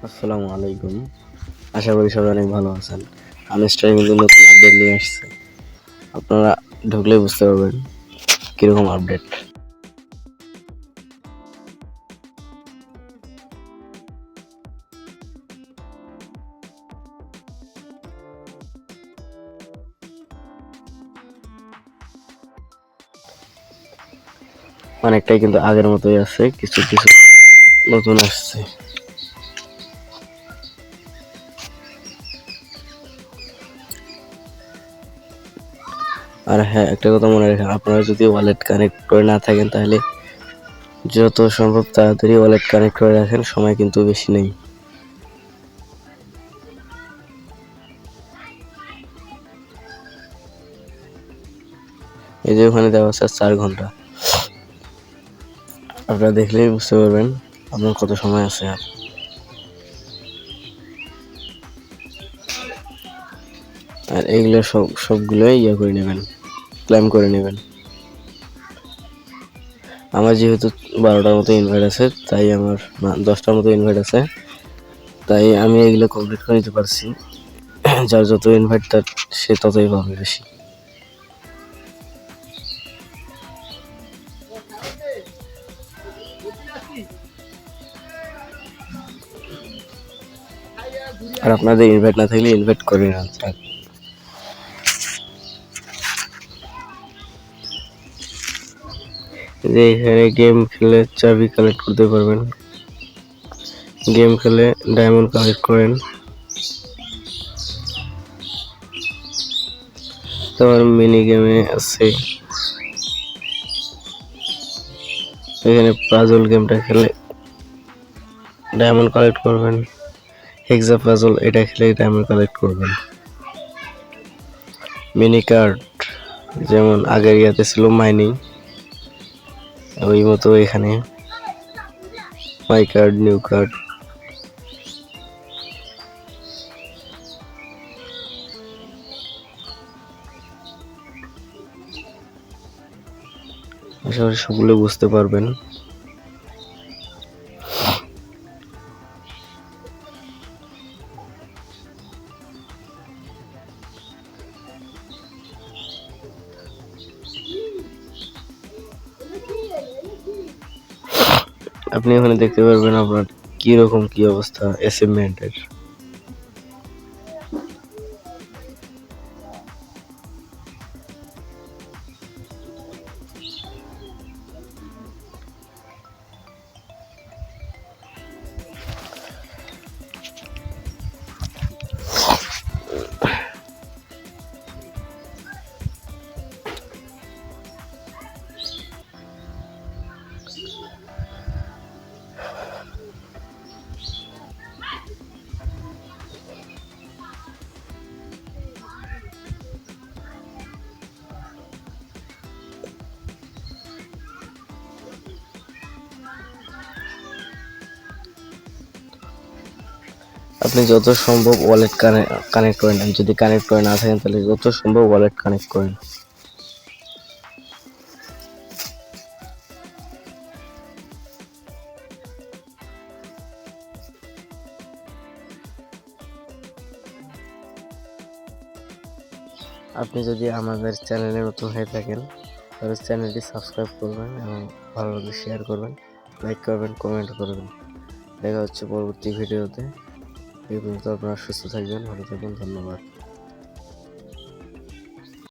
আসসালামু আলাইকুম। আশা করি সবাই অনেক ভালো আছেন। আনস্টার কিন্তু নতুন আপডেট নিয়ে আসছে। আপনারা ঢুকলেই বুঝতে পারবেন কিরকম আপডেট। অনেকটাই কিন্তু আগের মতোই আছে, কিছু কিছু নতুন আসছে। আর হ্যাঁ, একটা কথা মনে রাখেন, আপনারা যদি ওয়ালেট কানেক্ট করে না থাকেন তাহলে যত সম্ভব তাড়াতাড়ি ওয়ালেট কানেক্ট করে রাখেন, সময় কিন্তু বেশি নেই। এই যে ওখানে দেওয়া আছে 4 ঘন্টা, আপনারা দেখলেই বুঝতে পারবেন আপনার কত সময় আছে। আর এইগুলো সবগুলোই করে নেবেন, ক্লেম করে নেবেন। আমার যেহেতু 12টার মতো ইনভাইট আছে, তাই আমার 10টার মতো ইনভাইট আছে, তাই আমি এগুলো কমপ্লিট করে নিতে পারছি। যার যত ইনভাইট তার সে ততই পাবে বেশি। আর আপনাদের ইনভাইট না থাকলে ইনভাইট করে নেন। যে এখানে গেম খেলে চাবি কালেক্ট করতে পারবেন, গেম খেলে ডায়মন্ড কালেক্ট করেন। তারপর মিনি গেমে আছে, এখানে পাজল গেমটা খেলে ডায়মন্ড কালেক্ট করবেন। হেক্সা পাজল এটা খেলে ডায়মন্ড কালেক্ট করবেন। মিনি কার্ড যেমন আগের ইয়াতে ছিল মাইনিং, ওই মতো এখানে মাই কার্ড, নিউ কার্ড। আশা করি সকলে বুঝতে পারবেন। আপনি ওখানে দেখতে পারবেন আপনার কি রকম কি অবস্থা অ্যাচিভমেন্টের। আপনি যত সম্ভব ওয়ালেট কানেক্ট করে নেন। যদি কানেক্ট করে না থাকেন তাহলে যত সম্ভব ওয়ালেট কানেক্ট করেন। আপনি যদি আমাদের চ্যানেলে নতুন হয়ে থাকেন তাহলে চ্যানেলটি সাবস্ক্রাইব করবেন এবং ভালো লাগলে শেয়ার করবেন, লাইক করবেন, কমেন্ট করবেন। দেখা হচ্ছে পরবর্তী ভিডিওতে। এই পর্যন্ত আপনারা সুস্থ থাকবেন, ভালো থাকবেন। ধন্যবাদ।